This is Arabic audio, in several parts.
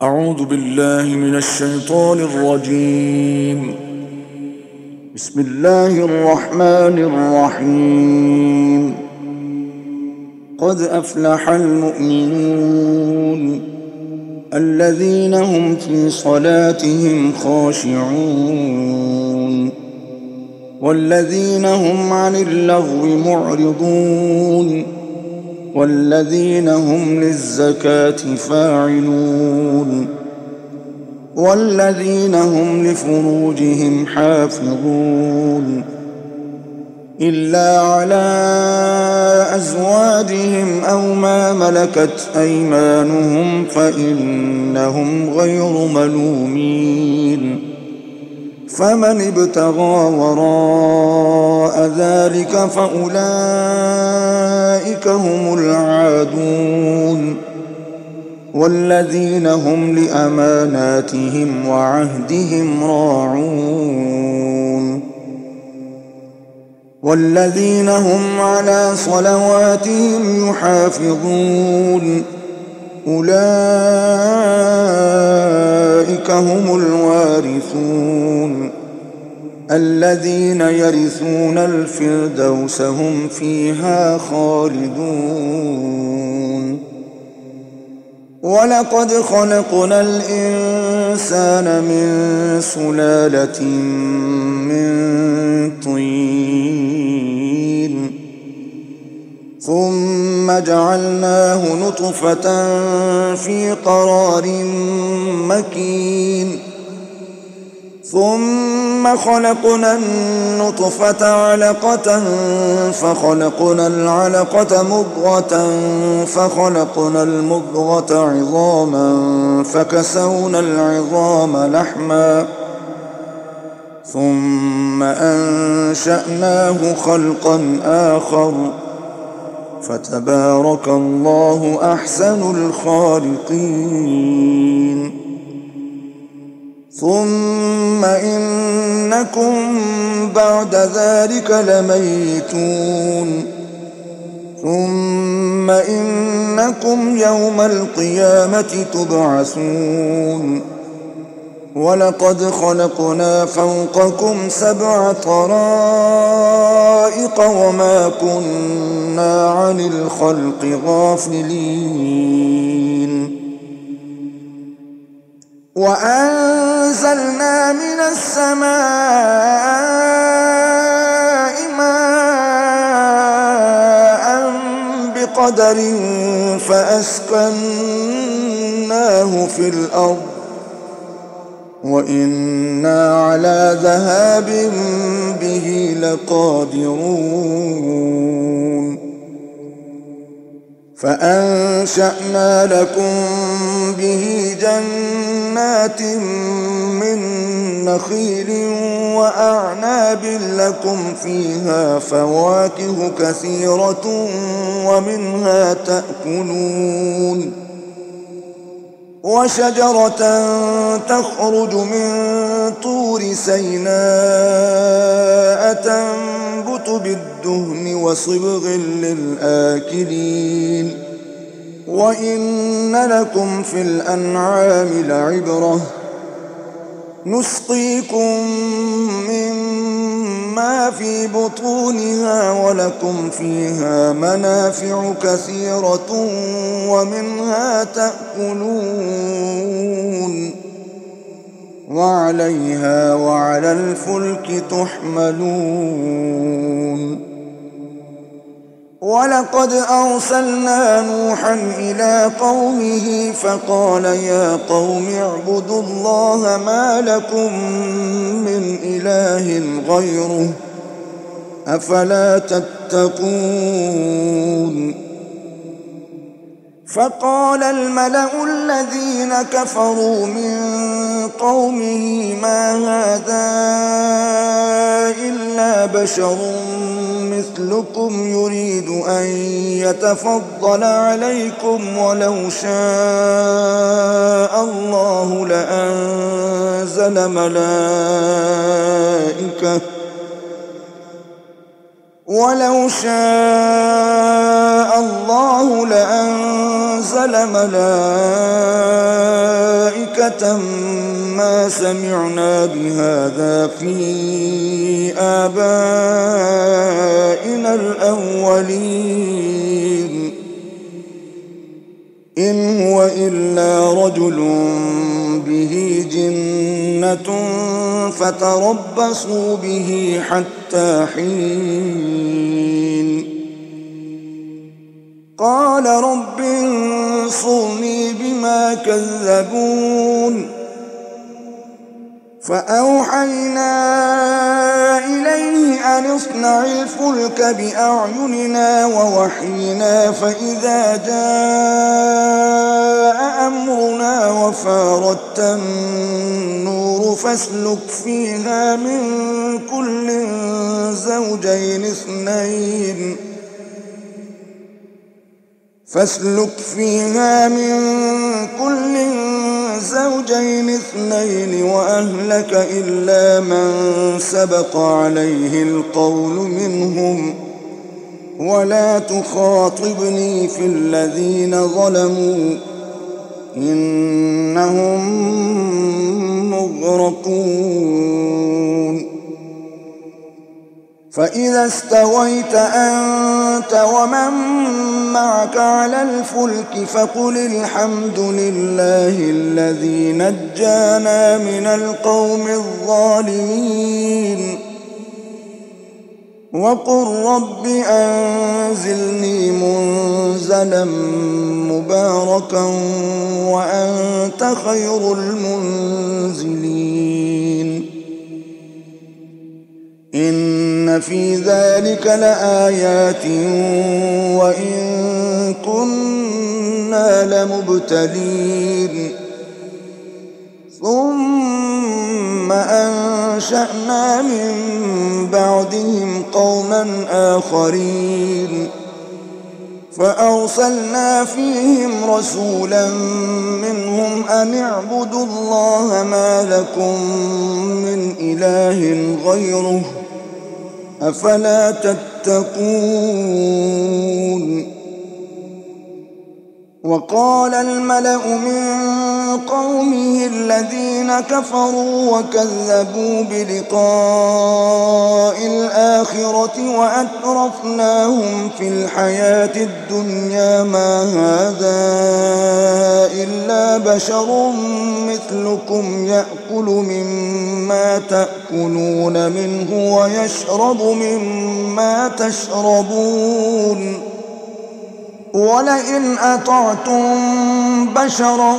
أعوذ بالله من الشيطان الرجيم. بسم الله الرحمن الرحيم. قد أفلح المؤمنون الذين هم في صلاتهم خاشعون والذين هم عن اللغو معرضون والذين هم للزكاة فاعلون والذين هم لفروجهم حافظون إلا على أزواجهم أو ما ملكت أيمانهم فإنهم غير ملومين. فمن ابتغى وراء ذلك فأولئك هم العادون والذين هم لأماناتهم وعهدهم راعون والذين هم على صلواتهم يحافظون. أولئك هم الوارثون الذين يرثون الفردوس هم فيها خالدون. ولقد خلقنا الإنسان من سلالة من طين ثم جعلناه نطفة في قرار مكين ثم خلقنا النطفة علقة فخلقنا العلقة مضغة فخلقنا المضغة عظاما فكسونا العظام لحما ثم أنشأناه خلقا آخر فتبارك الله أحسن الخالقين. ثم إنكم بعد ذلك لميتون ثم إنكم يوم القيامة تبعثون. ولقد خلقنا فوقكم 7 طرائق وما كنا عن الخلق غافلين. وأنزلنا من السماء ماء بقدر فأسكناه في الأرض وإنا على ذهاب به لقادرون. فأنشأنا لكم به جنات من نخيل وأعناب لكم فيها فواكه كثيرة ومنها تأكلون. وشجرة تخرج من طور سيناء تنبت بالدهن وصبغ للآكلين. وإن لكم في الأنعام لعبرة نسقيكم مما في بطونها ولكم فيها منافع كثيرة ومنها تأكلون وعليها وعلى الفلك تحملون. ولقد أرسلنا نوحا إلى قومه فقال يا قوم اعبدوا الله ما لكم من إله غيره أفلا تتقون. فقال الملأ الذين كفروا من قومه ما هذا إلا بشر مثلكم يريد أن يتفضل عليكم ولو شاء الله لأنزل ملائكة ولو شاء الله لأنزل ملائكة ملائكة ما سمعنا بهذا في آبائنا الأولين إن هو إلا رجل به جنة فتربصوا به حتى حين قال رب انصرني بما كذبون فأوحينا إليه أن اصنع الفلك بأعيننا ووحينا فإذا جاء أمرنا وفارت النور فاسلك فيها من كل زوجين اثنين وأهلك إلا من سبق عليه القول منهم ولا تخاطبني في الذين ظلموا إنهم مغرقون فإذا استويت أنت ومن معك على الفلك فقل الحمد لله الذي نجانا من القوم الظالمين وقل رب أنزلني منزلا مباركا وأنت خير المنزلين إن في ذلك لآيات وإن كنا لمبتلين ثم أنشأنا من بعدهم قوما آخرين فأرسلنا فيهم رسولا منهم أن اعبدوا الله ما لكم من إله غيره أفلا تتقون وقال الملأ من قومه الذين كفروا وكذبوا بلقاء الآخرة وأترفناهم في الحياة الدنيا ما هذا إلا بشر مثلكم يأكل مما تأكلون منه ويشرب مما تشربون ولئن أطعتم بشرا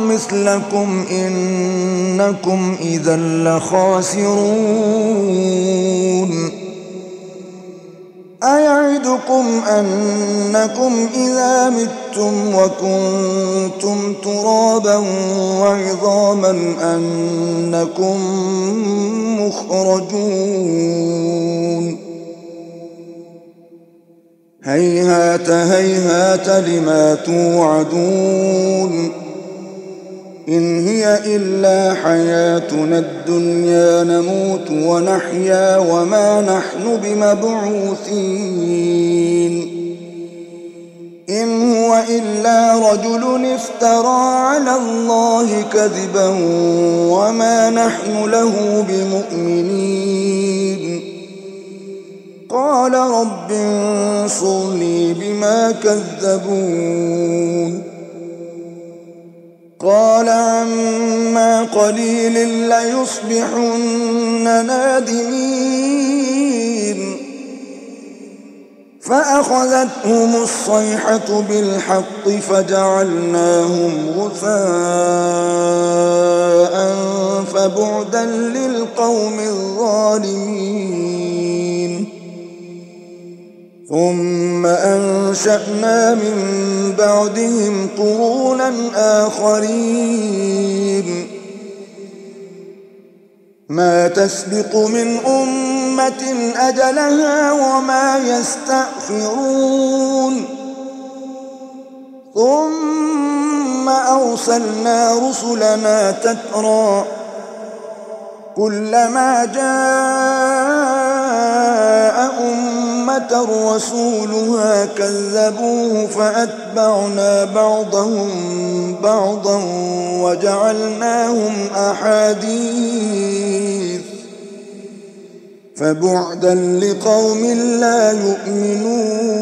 مثلكم إنكم إذا لخاسرون أيعدكم أنكم إذا متم وكنتم ترابا وعظاما أنكم مخرجون هيهات هيهات لما توعدون إن هي إلا حياتنا الدنيا نموت ونحيا وما نحن بمبعوثين إن هو إلا رجل افترى على الله كذبا وما نحن له بمؤمنين قال رب انصرني بما كذبون قال عما قليل ليصبحن نادمين فأخذتهم الصيحة بالحق فجعلناهم غثاء فبعدا للقوم الظالمين ثم أنشأنا من بعدهم قرونا آخرين ما تسبق من أمة أجلها وما يستأخرون ثم أرسلنا رسلنا تترى كلما جاء أمة آمنت رسولها كذبوه فأتبعنا بعضهم بعضا وجعلناهم أحاديث فبعدا لقوم لا يؤمنون.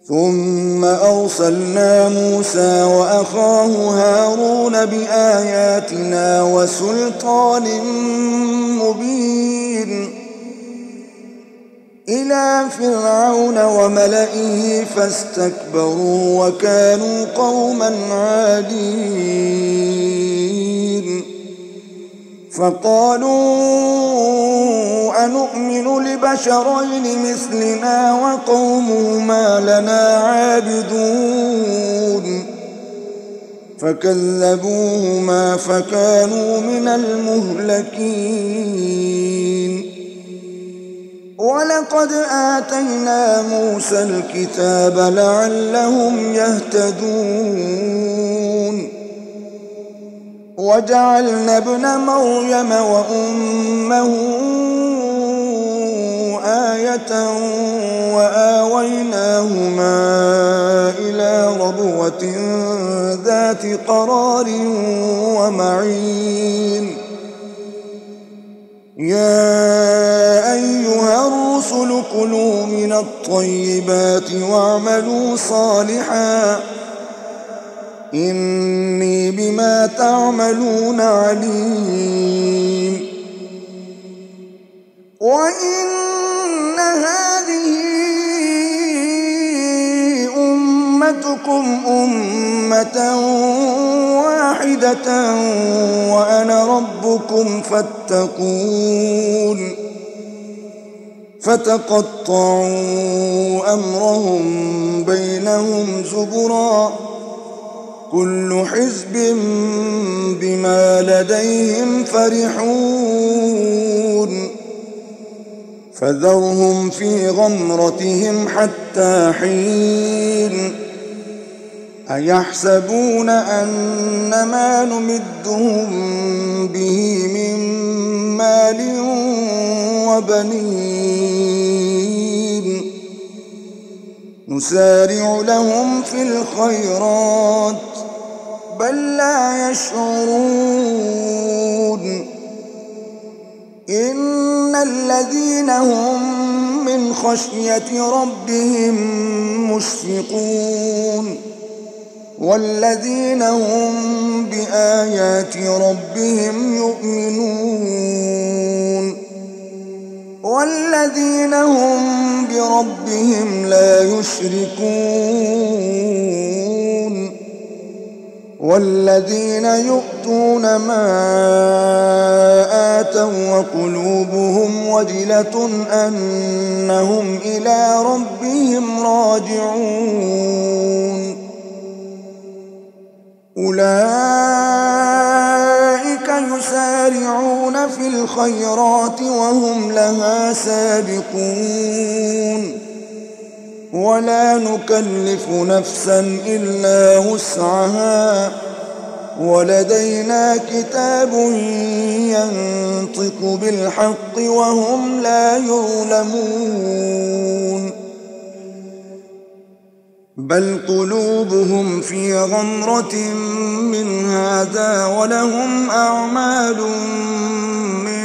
ثم أرسلنا موسى وأخاه هارون بآياتنا وسلطان مبين إلى فرعون وملئه فاستكبروا وكانوا قوما عادين. فقالوا أنؤمن لبشرين مثلنا وقومهما لنا عابدون فكذبوهما فكانوا من المهلكين. ولقد آتينا موسى الكتاب لعلهم يهتدون وجعلنا ابن مريم وأمه آية وآويناهما إلى ربوة ذات قرار ومعين. يا أيها الرسل كلوا من الطيبات واعملوا صالحا إني بما تعملون عليم. وإن هذه أمتكم أمة واحدة وأنا ربكم فاتقون. فتقطعوا أمرهم بينهم زبرا كل حزب بما لديهم فرحون. فذرهم في غمرتهم حتى حين. أيحسبون أن ما نمدهم به من مال وبنين نسارع لهم في الخيرات بل لا يشعرون. إن الذين هم من خشية ربهم مشفقون والذين هم بآيات ربهم يؤمنون والذين هم بربهم لا يشركون والذين يؤتون ما آتوا وقلوبهم وجلة أنهم إلى ربهم راجعون. أولئك يسارعون في الخيرات وهم لها سابقون ولا نكلف نفسا إلا وسعها ولدينا كتاب ينطق بالحق وهم لا يظلمون. بل قلوبهم في غمرة من هذا ولهم أعمال من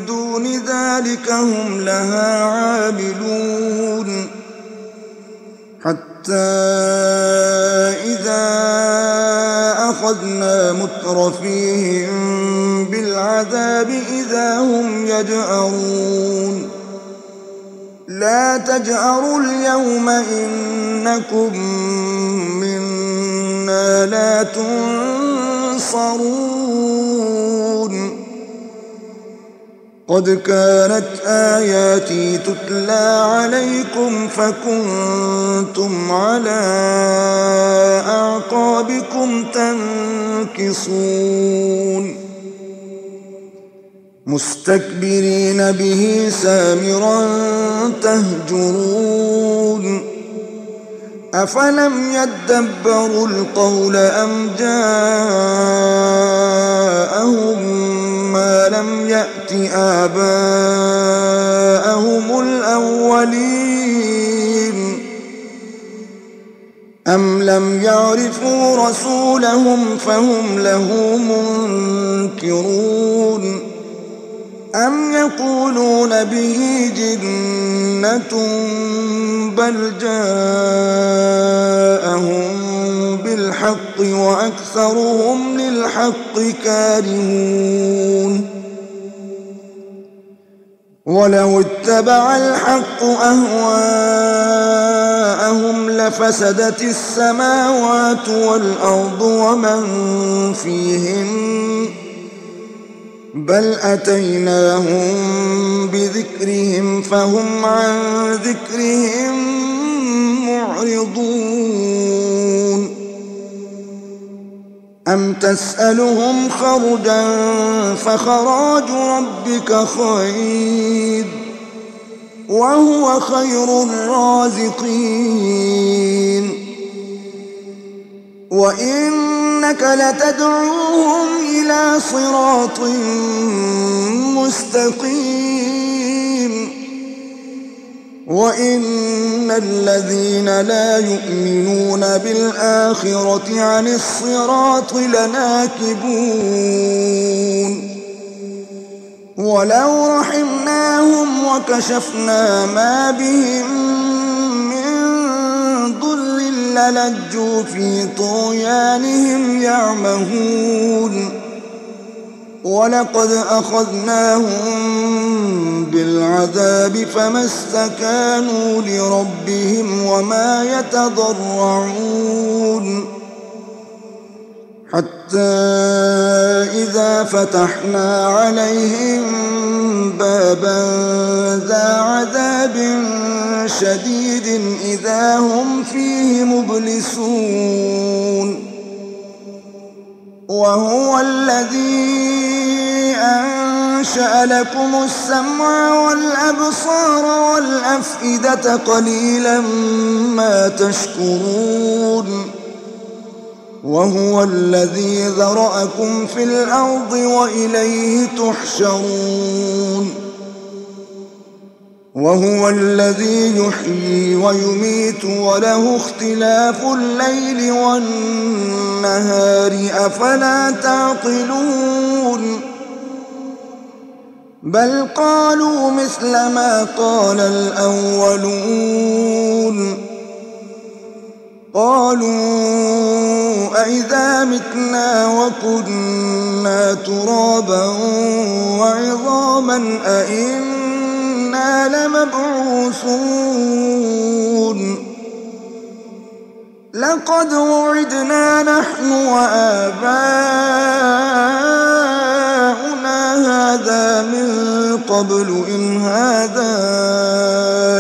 دون ذلك هم لها عاملون. حتى إذا أخذنا مترفيهم بالعذاب إذا هم يجأرون. لا تجأروا اليوم إنكم منا لا تنصرون. قد كانت آياتي تتلى عليكم فكنتم على أعقابكم تنكصون مستكبرين به سامرا تهجرون. أفلم يدبروا القول أم جاءهم أولم يأت آباءهم الأولين أم لم يعرفوا رسولهم فهم له منكرون أم يقولون به جنة بل جاءهم بالحق وأكثرهم للحق كارهون ولو اتبع الحق أهواءهم لفسدت السماوات والأرض ومن فيهن بل أتيناهم بذكرهم فهم عن ذكرهم معرضون أم تسألهم خرجا فخراج ربك خير وهو خير الرازقين وإنك لتدعوهم إلى صراط مستقيم وإن الذين لا يؤمنون بالآخرة عن الصراط لناكبون ولو رحمناهم وكشفنا ما بهم للجوا في طغيانهم يعمهون ولقد أخذناهم بالعذاب فما استكانوا لربهم وما يتضرعون حتى إذا فتحنا عليهم بابا ذا عذاب شديد إذا هم فيه مبلسون وهو الذي أنشأ لكم السمع والأبصار والأفئدة قليلا ما تشكرون وهو الذي ذرأكم في الأرض وإليه تحشرون وهو الذي يحيي ويميت وله اختلاف الليل والنهار أفلا تعقلون بل قالوا مثل ما قال الأولون قالوا أئذا متنا وكنا ترابا وعظاما أئنا لمبعوثون لقد وعدنا نحن وآباؤنا هذا من قبل إن هذا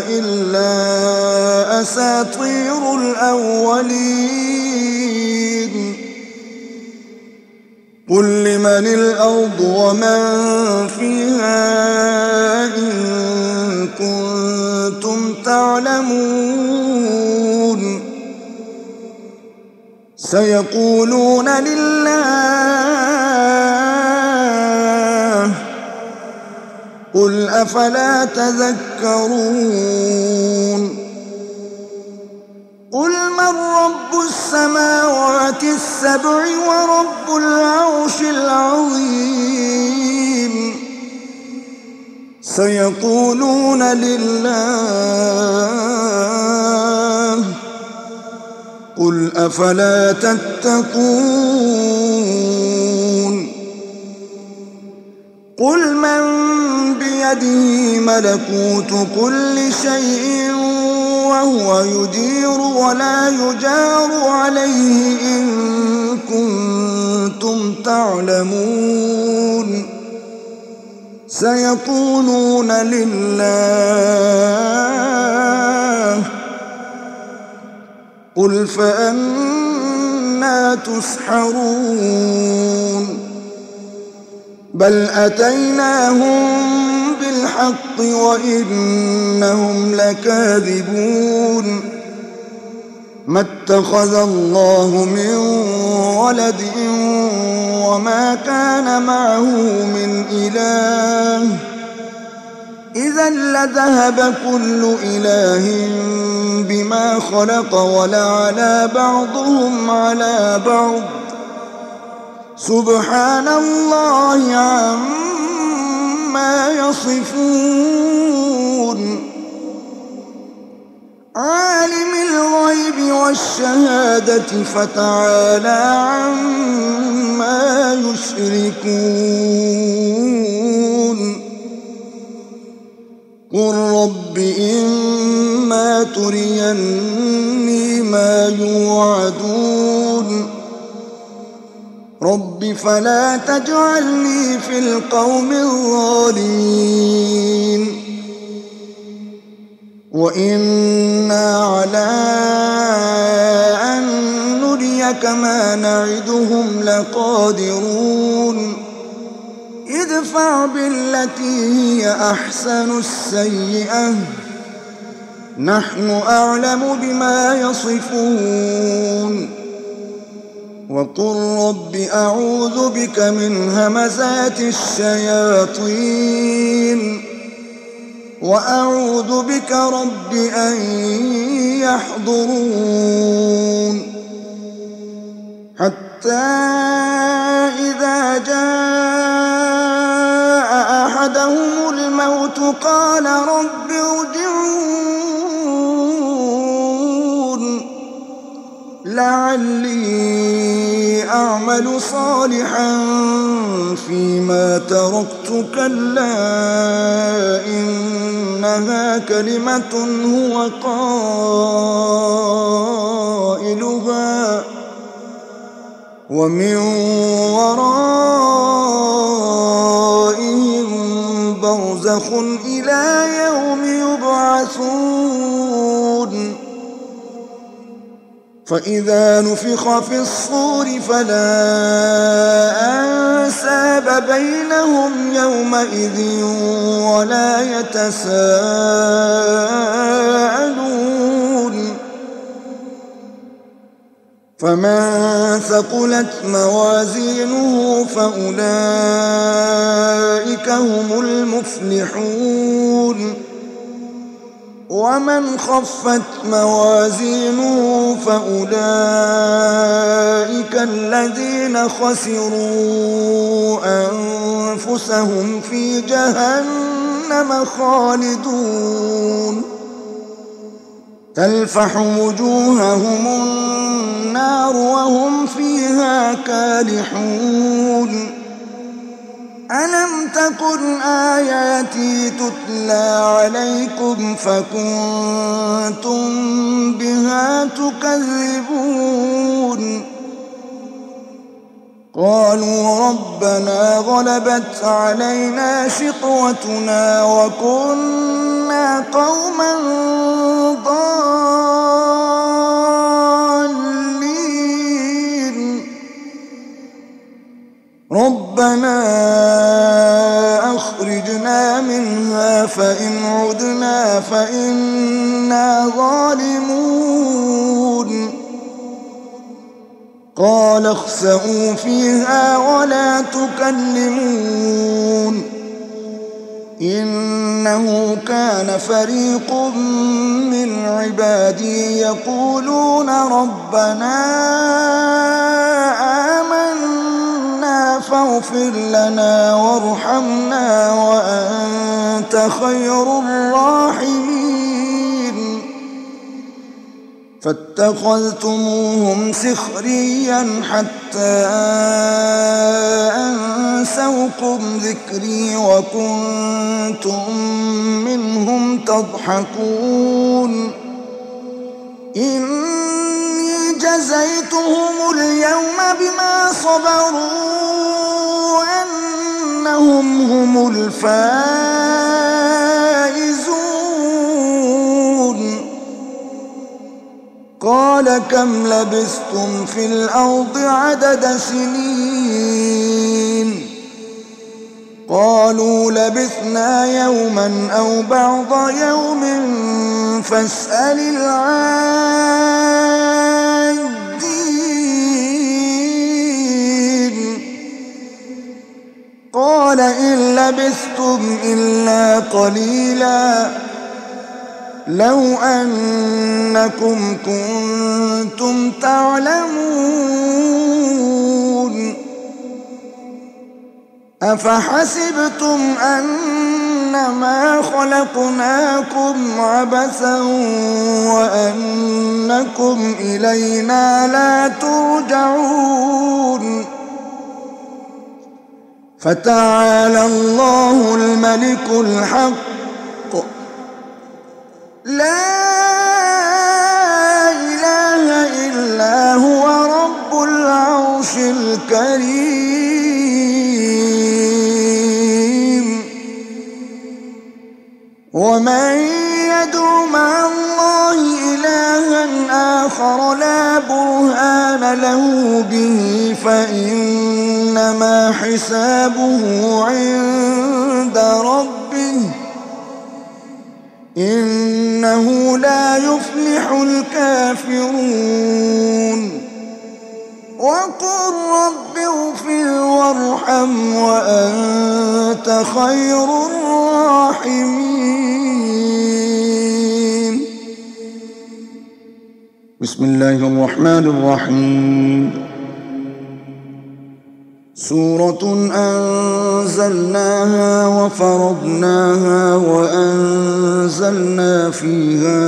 إلا أساطير الأولين قل لمن الأرض ومن فيها إن كنتم تعلمون سيقولون لله قل أفلا تذكرون قل من رب السماوات السبع ورب العرش العظيم سيقولون لله قل أفلا تتقون قل من بيده ملكوت كل شيء وهو يجير ولا يجار عليه إن كنتم تعلمون سيقولون لله قل فأنى تسحرون بل أتيناهم بالحق وإنهم لكاذبون ما اتخذ الله من ولد وما كان معه من إله إذا لذهب كل إله بما خلق ولعلى بعضهم على بعض سبحان الله عما يصفون عالم الغيب والشهادة فتعالى عما يشركون قل رب إما تريني ما يوعدون رب فلا تجعلني في القوم الظالمين وإنا على أن نريك ما نعدهم لقادرون ادفع بالتي هي أحسن السيئة نحن أعلم بما يصفون وقل رب أعوذ بك من همزات الشياطين وأعوذ بك رب أن يحضرون حتى إذا جاء أحدهم الموت قال رب ارجعون لعلي أعمل صالحا فيما تركت كلا إنها كلمة هو قائلها ومن ورائهم برزخ إلى يوم يبعثون فإذا نفخ في الصور فلا أنساب بينهم يومئذ ولا يتساءلون فمن ثقلت موازينه فأولئك هم المفلحون ومن خفت موازينه فأولئك الذين خسروا أنفسهم في جهنم خالدون تلفح وجوههم النار وهم فيها كالحون ألم تكن آياتي تتلى عليكم فكنتم بها تكذبون قالوا ربنا غلبت علينا شقوتنا وكنا قوما ضالين ربنا أخرجنا منها فإن عدنا فإنا ظالمون قال اخسئوا فيها ولا تكلمون إنه كان فريق من عبادي يقولون ربنا آمنا فاغفر لنا وارحمنا وأنت خير الراحمين فاتخذتموهم سخريا حتى أنسوكم ذكري وكنتم منهم تضحكون إني جزيتهم اليوم بما صبروا أنهم هم الفائزون قال كم لبثتم في الأرض عدد سنين قالوا لبثنا يوما أو بعض يوم فاسأل العادين قال إن لبثتم إلا قليلا لو أنكم كنتم تعلمون أفحسبتم أنما خلقناكم عبثا وأنكم إلينا لا ترجعون فتعالى الله الملك الحق لا إله إلا هو رب العرش الكريم ومن يدع مع الله إلها آخر لا برهان له به فإنما حسابه عند ربه إنه لا يفلح الكافرون وقل رب اغفر وارحم وأنت خير الراحمين بسم الله الرحمن الرحيم سورة أنزلناها وفرضناها وأنزلنا فيها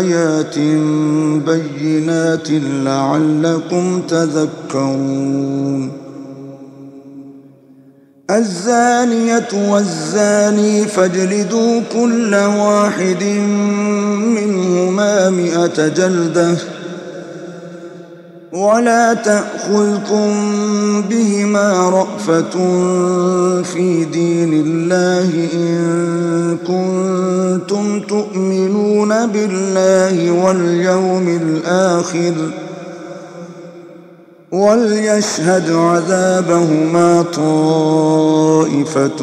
آيات بينات لعلكم تذكرون الزانية والزاني فاجلدوا كل واحد منهما 100 جلدة ولا تأخذكم بهما رأفة في دين الله إن كنتم تؤمنون بالله واليوم الآخر وليشهد عذابهما طائفة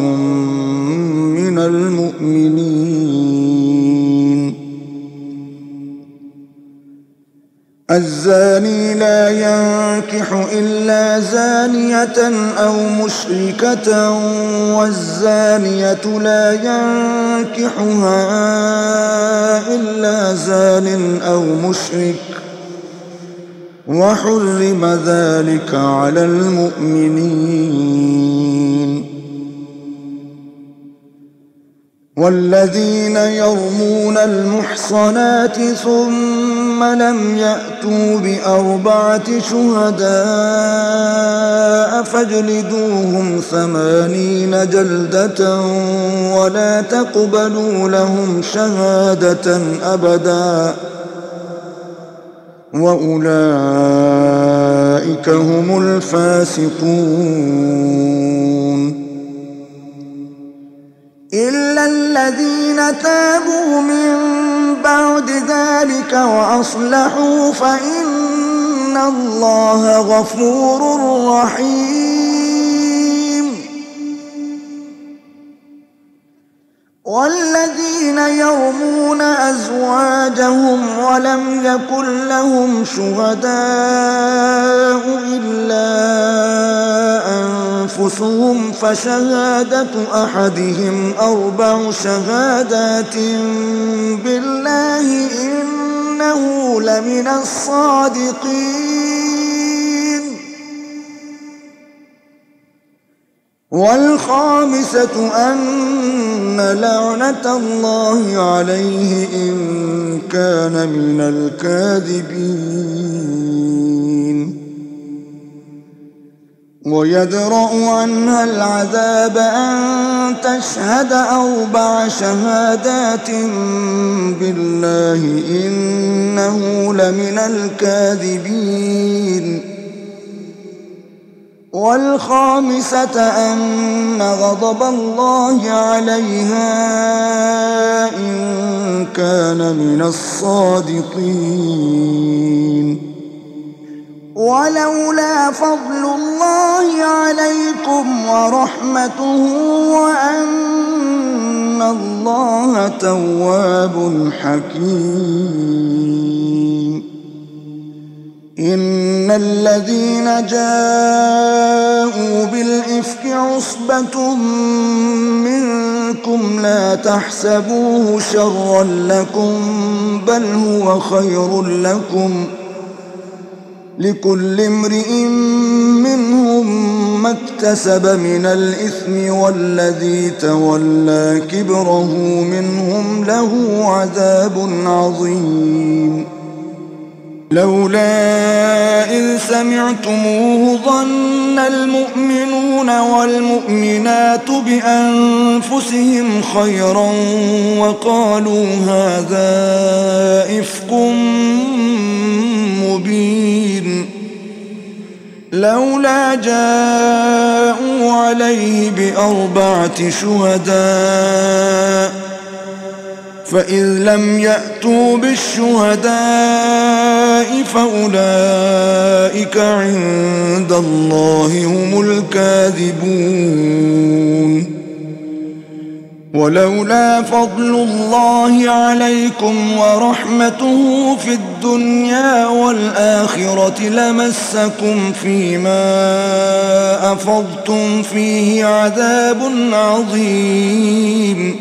من المؤمنين الزاني لا ينكح إلا زانية أو مشركة والزانية لا ينكحها إلا زان أو مشرك وحرم ذلك على المؤمنين والذين يرمون المحصنات ثم لم يأتوا ب4 شهداء فاجلدوهم 80 جلدة ولا تقبلوا لهم شهادة أبدا وأولئك هم الفاسقون إلا الذين تابوا من بعد ذلك وأصلحوا فإن الله غفور رحيم والذين يرمون أزواجهم ولم يكن لهم شهداء إلا أنفسهم فشهادة أحدهم 4 شهادات بالله إنه لمن الصادقين والخامسة أن لعنة الله عليه إن كان من الكاذبين ويدرأ عنها العذاب أن تشهد 4 شهادات بالله إنه لمن الكاذبين والخامسة أن غضب الله عليها إن كان من الصادقين ولولا فضل الله عليكم ورحمته وأن إن الله تواب حكيم. إن الذين جاءوا بالإفك عصبة منكم لا تحسبوه شرا لكم بل هو خير لكم، لكل امرئ منهم ما اكتسب من الإثم والذي تولى كبره منهم له عذاب عظيم. لولا إذ سمعتموه ظن المؤمنون والمؤمنات بأنفسهم خيرا وقالوا هذا إفك مبين. لولا جاءوا عليه بأربعة شهداء فإذ لم يأتوا بالشهداء فأولئك عند الله هم الكاذبون. ولولا فضل الله عليكم ورحمته في الدنيا والآخرة لمسكم فيما أفضتم فيه عذاب عظيم.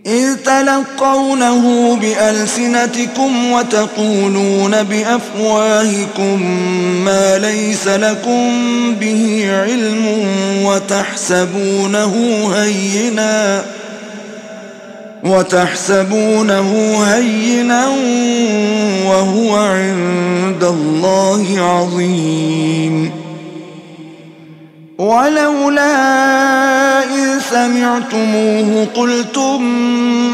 إذ تلقونه بألسنتكم وتقولون بأفواهكم ما ليس لكم به علم وتحسبونه هينا وهو عند الله عظيم. ولولا إذ سمعتموه قلتم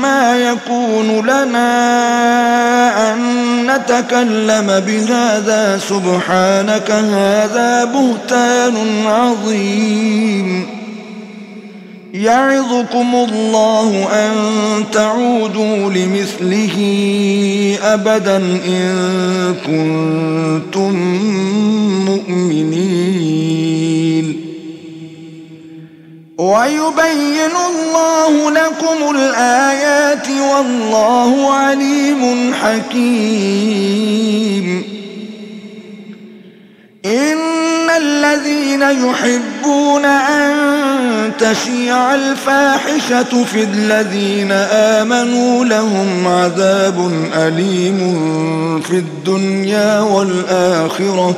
ما يكون لنا أن نتكلم بهذا سبحانك هذا بهتان عظيم. يعظكم الله أن تعودوا لمثله أبدا إن كنتم مؤمنين. ويبين الله لكم الآيات والله عليم حكيم. إن الذين يحبون أن تشيع الفاحشة في الذين آمنوا لهم عذاب أليم في الدنيا والآخرة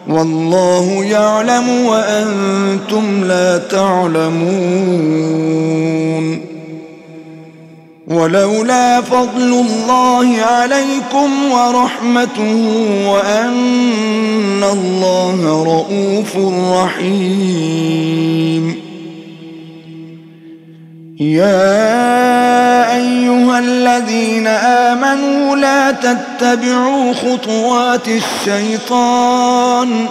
والله يعلم وأنتم لا تعلمون. ولولا فضل الله عليكم ورحمته وأن الله رؤوف رحيم. يا أيها الذين آمنوا لا تتبعوا خطوات الشيطان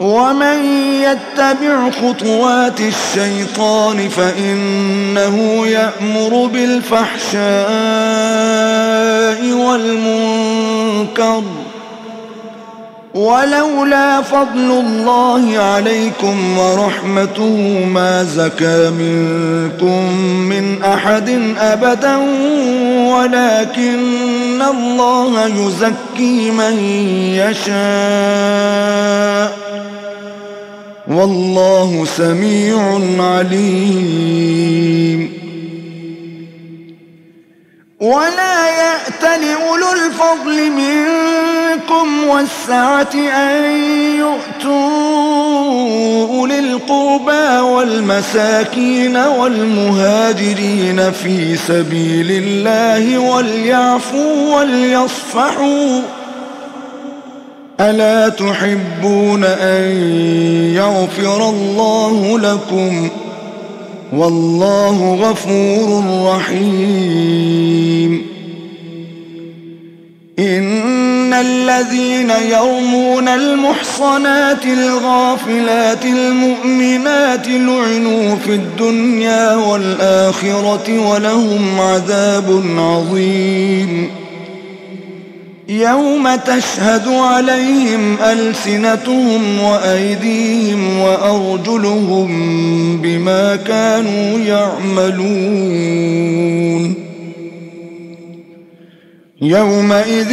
ومن يتبع خطوات الشيطان فإنه يأمر بالفحشاء والمنكر. ولولا فضل الله عليكم ورحمته ما زكى منكم من أحد أبدا ولكن الله يزكي من يشاء والله سميع عليم. ولا يأتل أولو الفضل منكم والسعة أن يؤتوا أولي القربى والمساكين والمهاجرين في سبيل الله وليعفوا وليصفحوا ألا تحبون أن يغفر الله لكم والله غفور رحيم. إن الذين يرمون المحصنات الغافلات المؤمنات لعنوا في الدنيا والآخرة ولهم عذاب عظيم. يوم تشهد عليهم ألسنتهم وأيديهم وأرجلهم بما كانوا يعملون يومئذ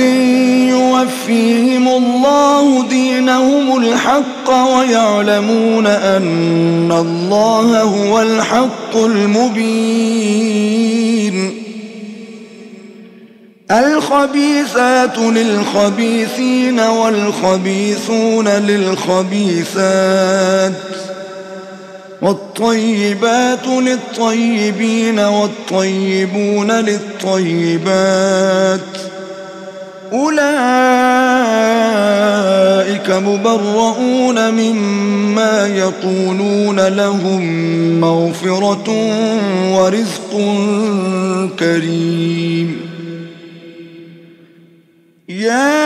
يوفيهم الله دينهم الحق ويعلمون أن الله هو الحق المبين الخبيثات للخبيثين والخبيثون للخبيثات والطيبات للطيبين والطيبون للطيبات أولئك مبرؤون مما يقولون لهم مغفرة ورزق كريم يا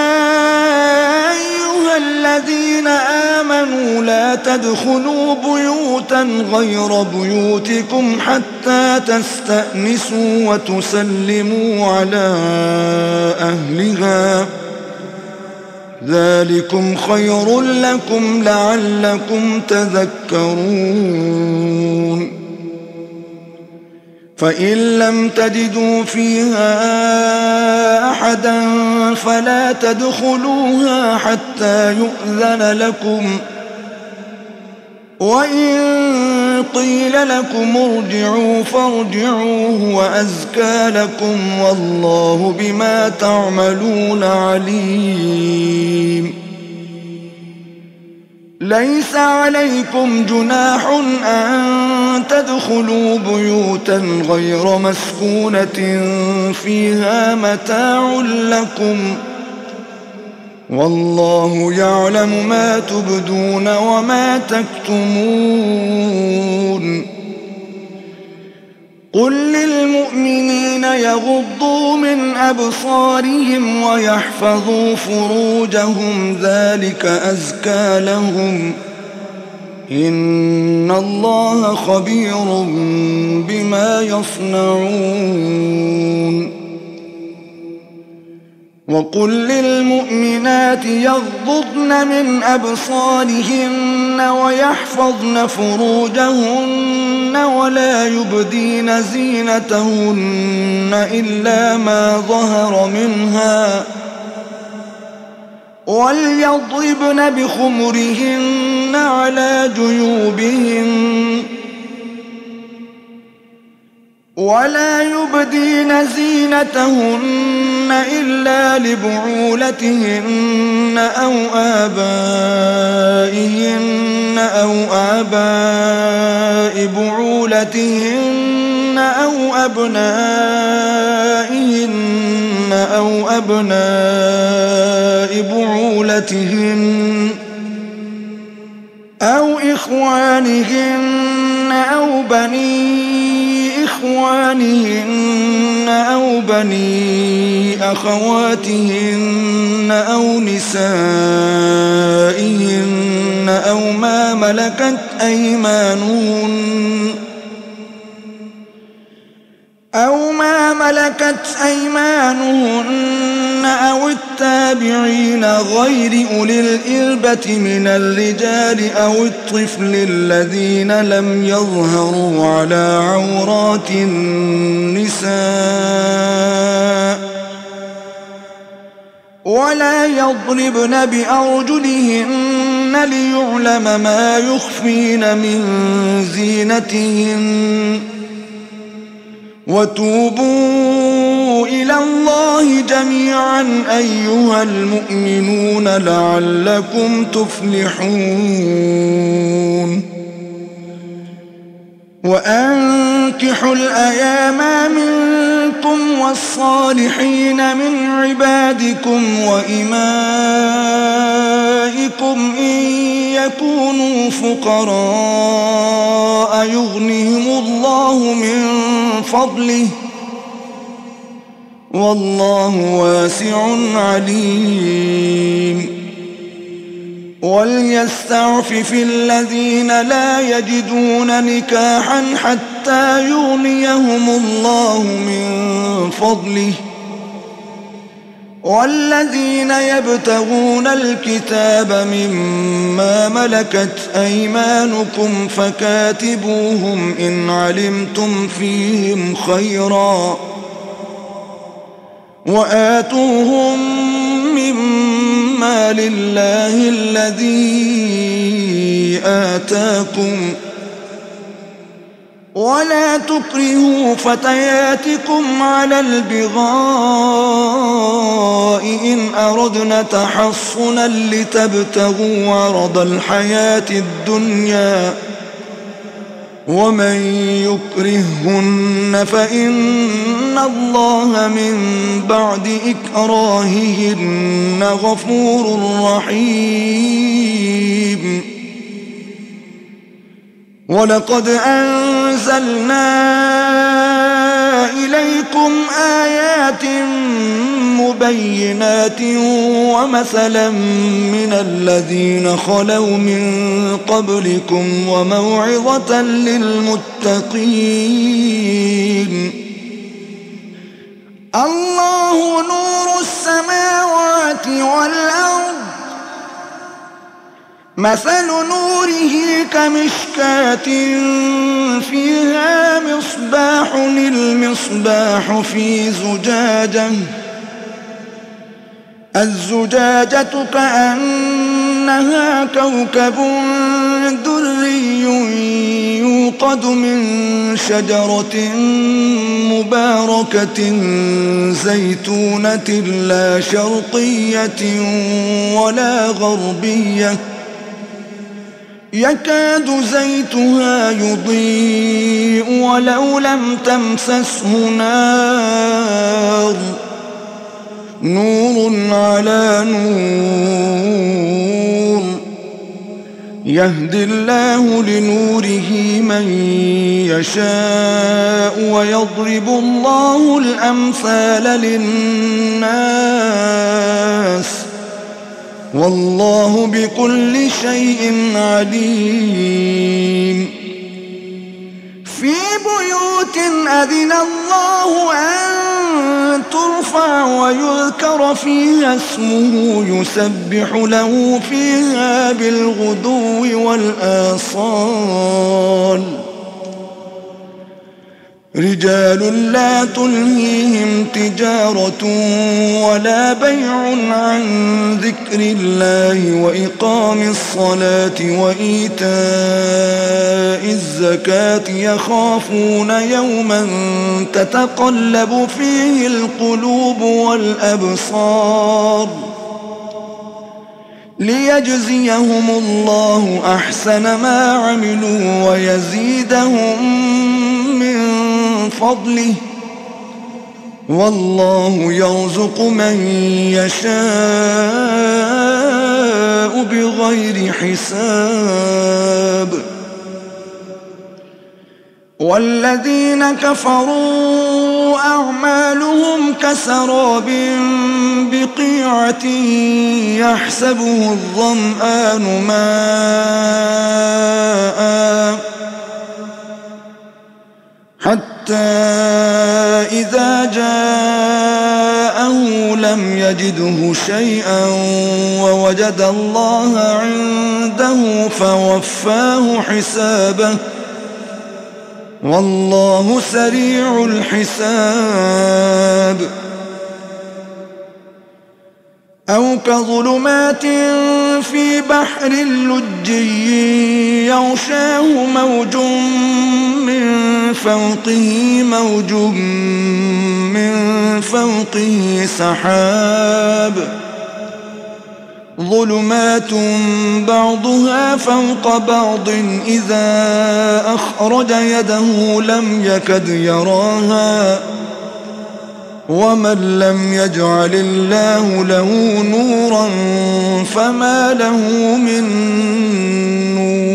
أيها الذين آمنوا لا تدخلوا بيوتا غير بيوتكم حتى تستأنسوا وتسلموا على أهلها ذلكم خير لكم لعلكم تذكرون فإن لم تجدوا فيها أحدا فلا تدخلوها حتى يؤذن لكم وإن قيل لكم ارجعوا فارجعوا هو أزكى لكم والله بما تعملون عليم ليس عليكم جناح أن تدخلوا بيوتا غير مسكونة فيها متاع لكم والله يعلم ما تبدون وما تكتمون قل للمؤمنين يغضوا من أبصارهم ويحفظوا فروجهم ذلك أزكى لهم إن الله خبير بما يصنعون وقل للمؤمنات يغضضن من أبصارهن ويحفظن فروجهن ولا يبدين زينتهن إلا ما ظهر منها وليضربن بخمرهن على جيوبهن ولا يبدين زينتهن إلا لبعولتهن أو آباء بعولتهن أو أبناء بعولتهن أو إخوانهن أو بني إخوانهن أو بني أخواتهن أو نسائهن أو ما ملكت أيمانهن أو التابعين غير أولي الإربة من الرجال أو الطفل الذين لم يظهروا على عورات النساء ولا يضربن بأرجلهن ليعلم ما يخفين من زينتهن وتوبوا إلى الله جميعا أيها المؤمنون لعلكم تفلحون وأنكحوا الأيام منكم والصالحين من عبادكم وإمائكم إن يكونوا فقراء يغنهم الله من فضله والله واسع عليم وليستعفف الذين لا يجدون نكاحا حتى يغنيهم الله من فضله والذين يبتغون الكتاب مما ملكت أيمانكم فكاتبوهم إن علمتم فيهم خيرا وآتوهم مما لله الذي آتاكم ولا تكرهوا فتياتكم على البغاء إن أردنا تحصنا لتبتغوا عرض الحياة الدنيا ومن يكرههن فإن الله من بعد إكراههن غفور رحيم ولقد أنزلنا إليكم آيات مبينات ومثلا من الذين خلوا من قبلكم وموعظة للمتقين الله نور السماوات والأرض مثل نوره كمشكاة فيها مصباح المصباح في زجاجة الزجاجة كأنها كوكب دري يوقد من شجرة مباركة زيتونة لا شرقية ولا غربية يكاد زيتها يضيء ولو لم تمسسه نار نور على نور يهدي الله لنوره من يشاء ويضرب الله الأمثال للناس والله بكل شيء عليم في بيوت أذن الله أن ترفع ويذكر فيها اسمه يسبح له فيها بالغدو والآصال رجال لا تلهيهم تجارة ولا بيع عن ذكر الله وإقام الصلاة وإيتاء الزكاة يخافون يوما تتقلب فيه القلوب والأبصار ليجزيهم الله أحسن ما عملوا ويزيدهم من فضله والله يرزق من يشاء بغير حساب والذين كفروا أعمالهم كسراب بقيعة يحسبه الظمآن ماء حتى إذا جاءه لم يجده شيئا ووجد الله عنده فوفاه حسابه والله سريع الحساب أو كظلمات في بحر لجي يغشاه موج من فوقه موج من فوقه سحاب ظلمات بعضها فوق بعض إذا أخرج يده لم يكد يراها ومن لم يجعل الله له نورا فما له من نور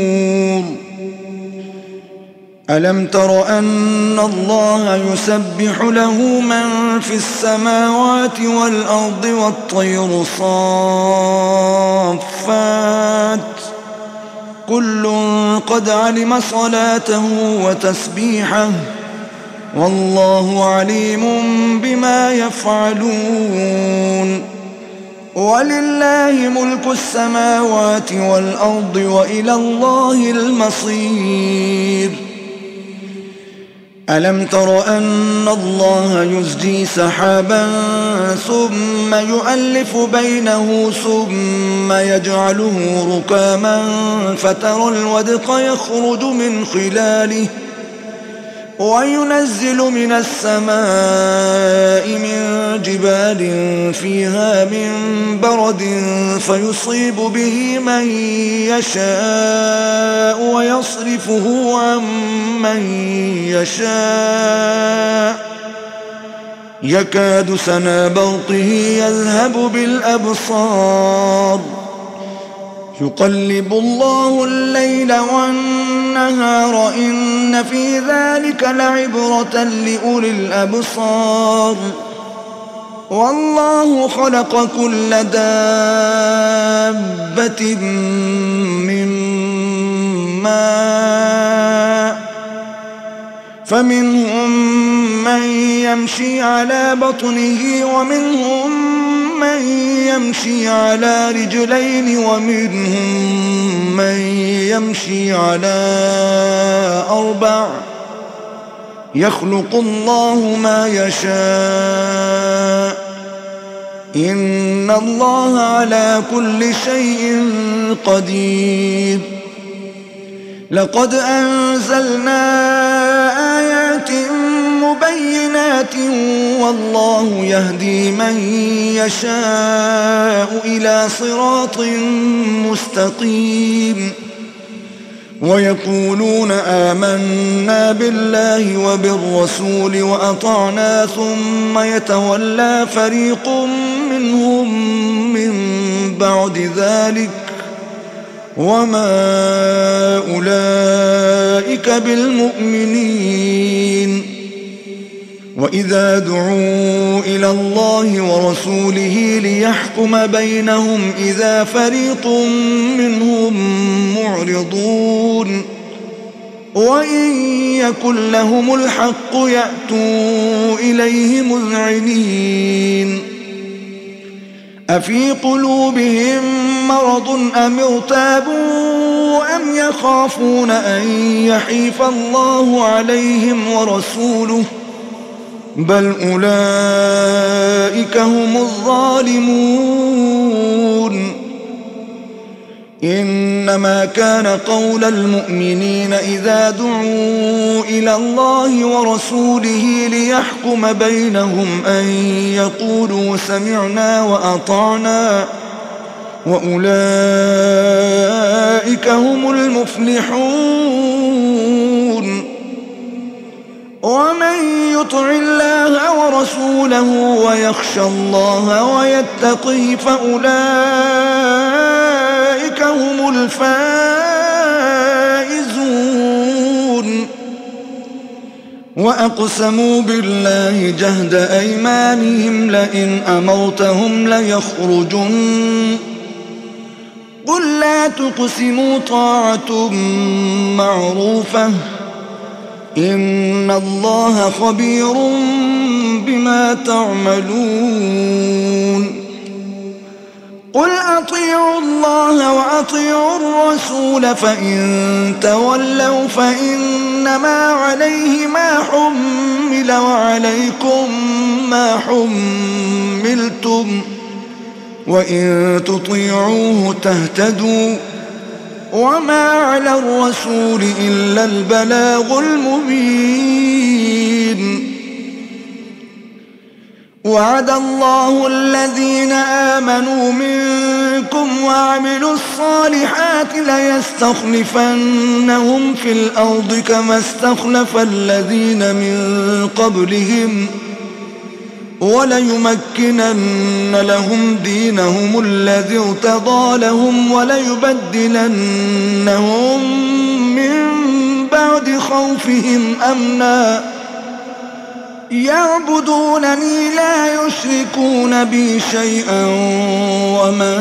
ألم تر أن الله يسبح له من في السماوات والأرض والطير صافات كل قد علم صلاته وتسبيحه والله عليم بما يفعلون ولله ملك السماوات والأرض وإلى الله المصير ألم تر أن الله يزجي سحابا ثم يؤلف بينه ثم يجعله ركاما فترى الودق يخرج من خلاله وينزل من السماء من جبال فيها من برد فيصيب به من يشاء ويصرفه عن من يشاء يكاد سنا برقه يذهب بالأبصار يقلب الله الليل والنهار إن في ذلك لعبرة لأولي الأبصار والله خلق كل دابة من ماء فمنهم من يمشي على بطنه ومنهم من يمشي على رجلين ومنهم من يمشي على أربع يخلق الله ما يشاء إن الله على كل شيء قدير لقد أنزلنا آيات مبينات والله يهدي من يشاء إلى صراط مستقيم ويقولون آمنا بالله وبالرسول وأطعنا ثم يتولى فريق منهم من بعد ذلك وما أولئك بالمؤمنين وإذا دعوا إلى الله ورسوله ليحكم بينهم إذا فريق منهم معرضون وإن يكن لهم الحق يأتوا إليه مذعنين أفي قلوبهم مرض أم ارتابوا أم يخافون أن يحيف الله عليهم ورسوله بل أولئك هم الظالمون إنما كان قول المؤمنين إذا دعوا إلى الله ورسوله ليحكم بينهم أن يقولوا سمعنا وأطعنا وأولئك هم المفلحون ومن يطع الله ورسوله ويخشى الله ويتقه فأولئك هم الفائزون وأقسموا بالله جهد أيمانهم لئن أمرتهم ليخرجن قل لا تقسموا طاعة معروفة إن الله خبير بما تعملون قل أطيعوا الله وأطيعوا الرسول فإن تولوا فإنما عليه ما حمل وعليكم ما حملتم وإن تطيعوه تهتدوا وما على الرسول إلا البلاغ المبين وعد الله الذين آمنوا منكم وعملوا الصالحات ليستخلفنهم في الأرض كما استخلف الذين من قبلهم وليمكنن لهم دينهم الذي ارتضى لهم وليبدلنهم من بعد خوفهم أمنا يعبدونني لا يشركون بي شيئا ومن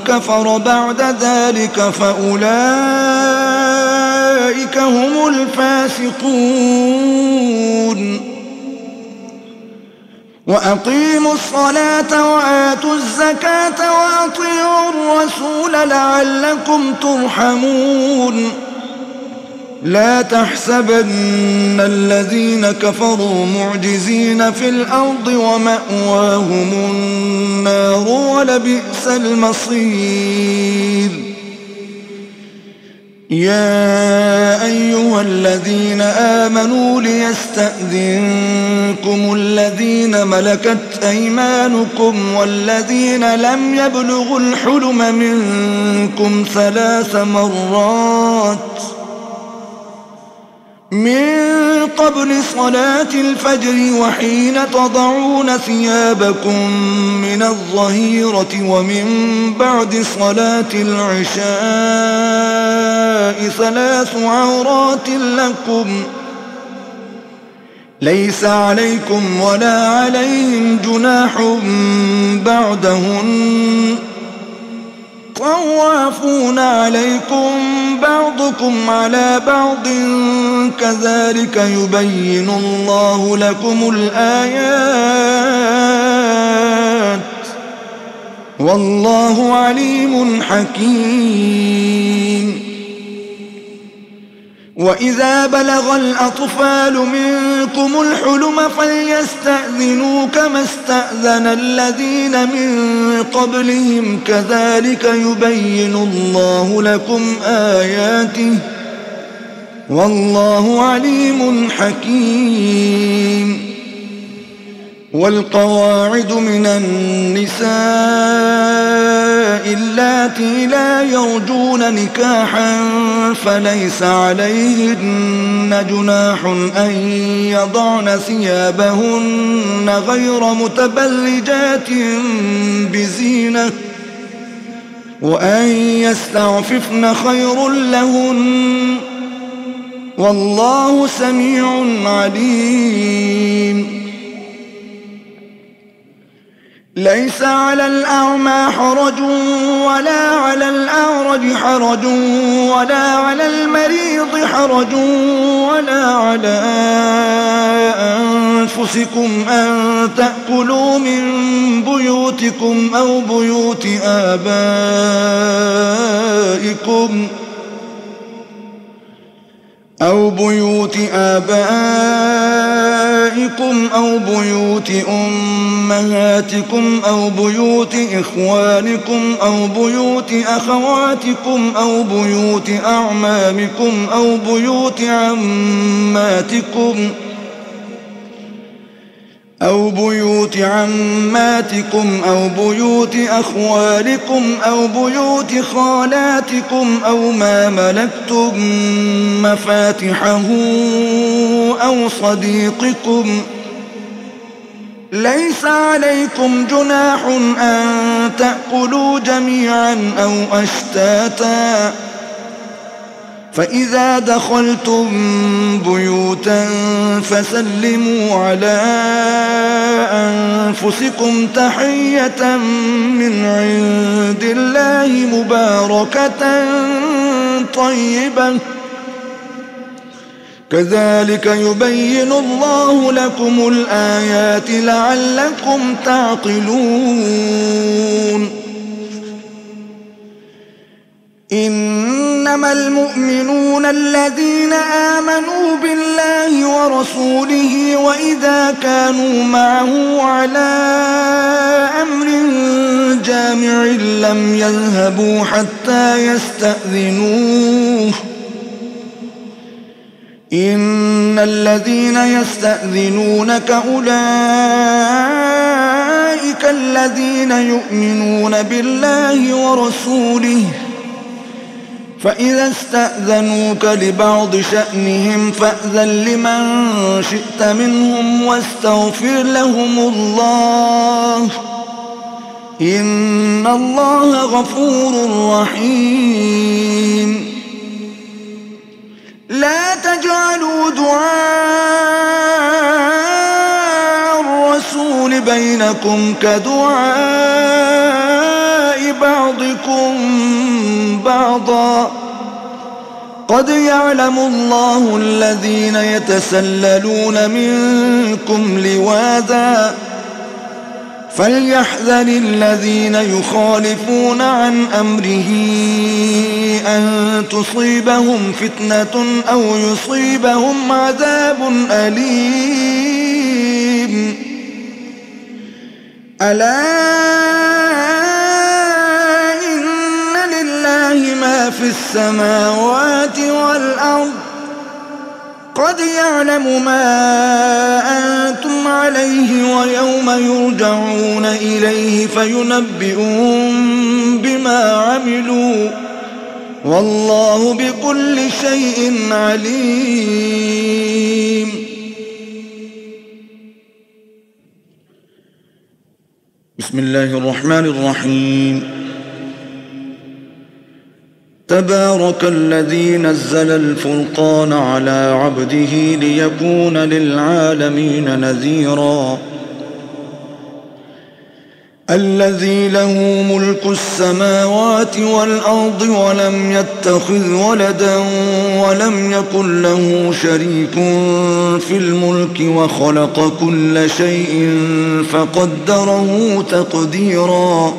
كفر بعد ذلك فأولئك أولئك هم الفاسقون. وأقيموا الصلاة وآتوا الزكاة وأطيعوا الرسول لعلكم ترحمون. لا تحسبن الذين كفروا معجزين في الأرض ومأواهم النار ولبئس المصير. يا أيها الذين آمنوا ليستأذنكم الذين ملكت أيمانكم والذين لم يبلغوا الحلم منكم 3 مرات من قبل صلاة الفجر وحين تضعون ثيابكم من الظهيرة ومن بعد صلاة العشاء 3 عورات لكم ليس عليكم ولا عليهم جناح بعدهن طوافون عليكم بعضكم على بعض كذلك يبين الله لكم الآيات والله عليم حكيم. وإذا بلغ الأطفال منكم الحلم فليستأذنوا كما استأذن الذين من قبلهم كذلك يبين الله لكم آياته والله عليم حكيم. والقواعد من النساء اللاتي لا يرجون نكاحا فليس عليهن جناح أن يضعن ثيابهن غير متبرجات بزينة وأن يستعففن خير لهن والله سميع عليم. ليس على الأعمى حرج ولا على الأعرج حرج ولا على المريض حرج ولا على أنفسكم أن تأكلوا من بيوتكم أو بيوت آبائكم أو بيوت أمهاتكم أو بيوت إخوانكم أو بيوت أخواتكم أو بيوت أعمامكم أو بيوت عماتكم أو بيوت بيوت أخوالكم أو بيوت خالاتكم أو ما ملكتم مفاتحه أو صديقكم ليس عليكم جناح أن تأكلوا جميعا أو أشتاتا فإذا دخلتم بيوتا فسلموا على أنفسكم تحية من عند الله مباركة طيبة كذلك يبين الله لكم الآيات لعلكم تعقلون. إنما المؤمنون الذين آمنوا بالله ورسوله وإذا كانوا معه على أمر جامع لم يذهبوا حتى يستأذنوه إن الذين يستأذنونك أولئك الذين يؤمنون بالله ورسوله فإذا استأذنوك لبعض شأنهم فأذن لمن شئت منهم واستغفر لهم الله إن الله غفور رحيم. لا تجعلوا دعاء الرسول بينكم كدعاء بعضكم بعضا قد يعلم الله الذين يتسللون منكم لواذا فليحذر الذين يخالفون عن أمره أن تصيبهم فتنة أو يصيبهم عذاب أليم. ألا إن لله ما في السماوات والأرض قد يعلم ما أنتم عليه ويوم يرجعون إليه فينبئهم بما عملوا والله بكل شيء عليم. بسم الله الرحمن الرحيم. تبارك الذي نزل الفرقان على عبده ليكون للعالمين نذيرا. الذي له ملك السماوات والأرض ولم يتخذ ولدا ولم يكن له شريك في الملك وخلق كل شيء فقدره تقديرا.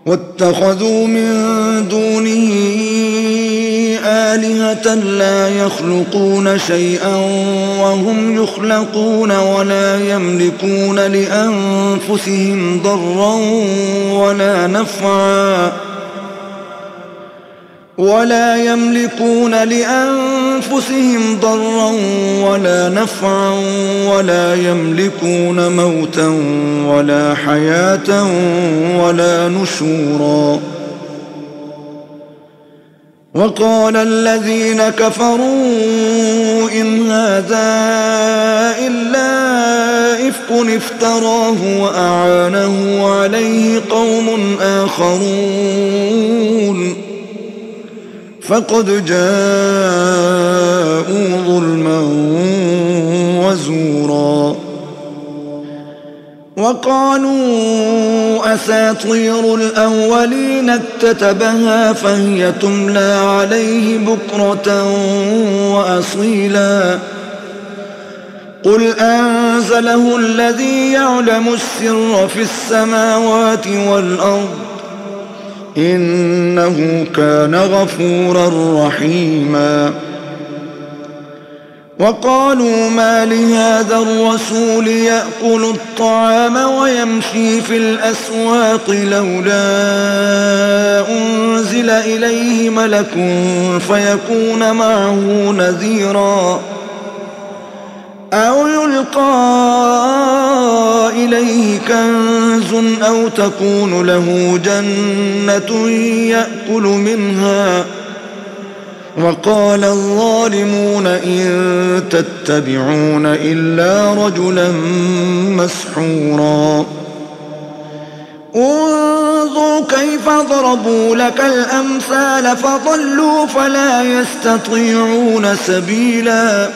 واتخذوا من دونه آلهة لا يخلقون شيئا وهم يخلقون ولا يملكون لأنفسهم ضرا ولا نفعا ولا يملكون موتا ولا حياة ولا نشورا. وقال الذين كفروا إن هذا إلا إفك افتراه وأعانه عليه قوم آخرون فقد جاءوا ظلما وزورا. وقالوا أساطير الأولين اكتتبها فهي تملى عليه بكرة وأصيلا. قل أنزله الذي يعلم السر في السماوات والأرض إنه كان غفورا رحيما. وقالوا ما لهذا الرسول يأكل الطعام ويمشي في الأسواق لولا أنزل إليه ملك فيكون معه نذيرا أو يلقى إليه كنز أو تكون له جنة يأكل منها. وقال الظالمون إن تتبعون إلا رجلا مسحورا. انظروا كيف ضربوا لك الأمثال فضلوا فلا يستطيعون سبيلا.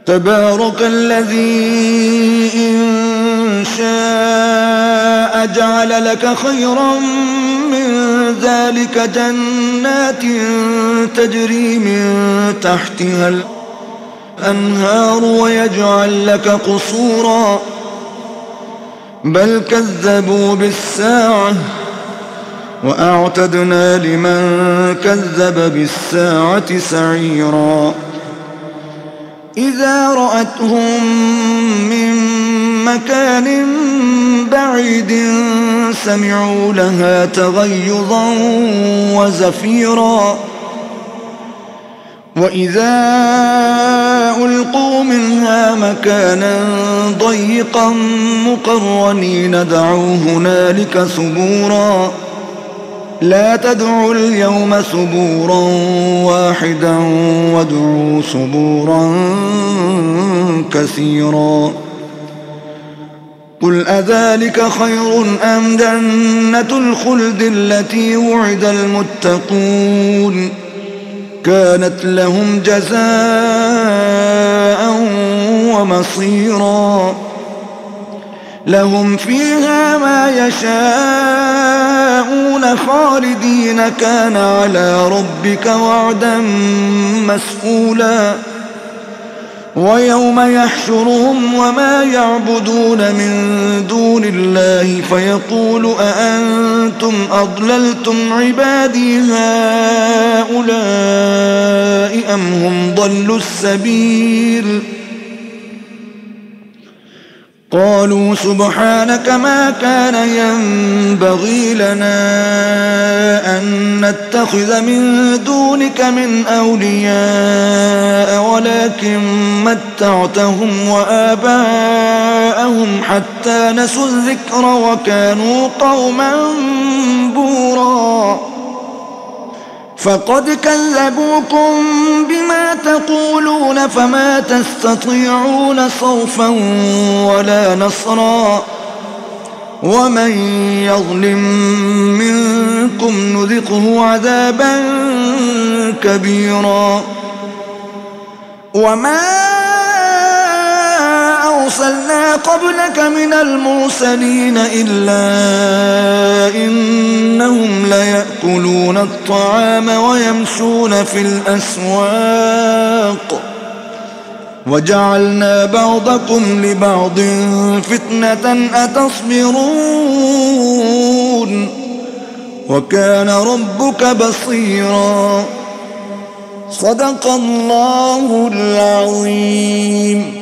تبارك الذي إن شاء جعل لك خيرا من ذلك جنات تجري من تحتها الأنهار ويجعل لك قصورا بل كذبوا بالساعة وأعتدنا لمن كذب بالساعة سعيرا. إذا رأتهم من مكان بعيد سمعوا لها تغيظا وزفيرا. وإذا ألقوا منها مكانا ضيقا مقرنين دعوا هنالك ثبورا. لا تدعوا اليوم ثبورا واحدا وادعوا ثبورا كثيرا. قل أذلك خير أم جنة الخلد التي وعد المتقون كانت لهم جزاء ومصيرا. لهم فيها ما يشاءون خالدين كان على ربك وعدا مسئولا ويوم يحشرهم وما يعبدون من دون الله فيقول أأنتم أضللتم عبادي هؤلاء أم هم ضلوا السبيل قالوا سبحانك ما كان ينبغي لنا أن نتخذ من دونك من أولياء ولكن متعتهم وآباءهم حتى نسوا الذكر وكانوا قوما بورا فقد كذبوكم بما تقولون فما تستطيعون صرفا ولا نصرا ومن يظلم منكم نذقه عذابا كبيرا وما أرسلنا قبلك من المرسلين إلا إنهم ليأكلون الطعام ويمشون في الأسواق وجعلنا بعضكم لبعض فتنة أتصبرون وكان ربك بصيرا صدق الله العظيم.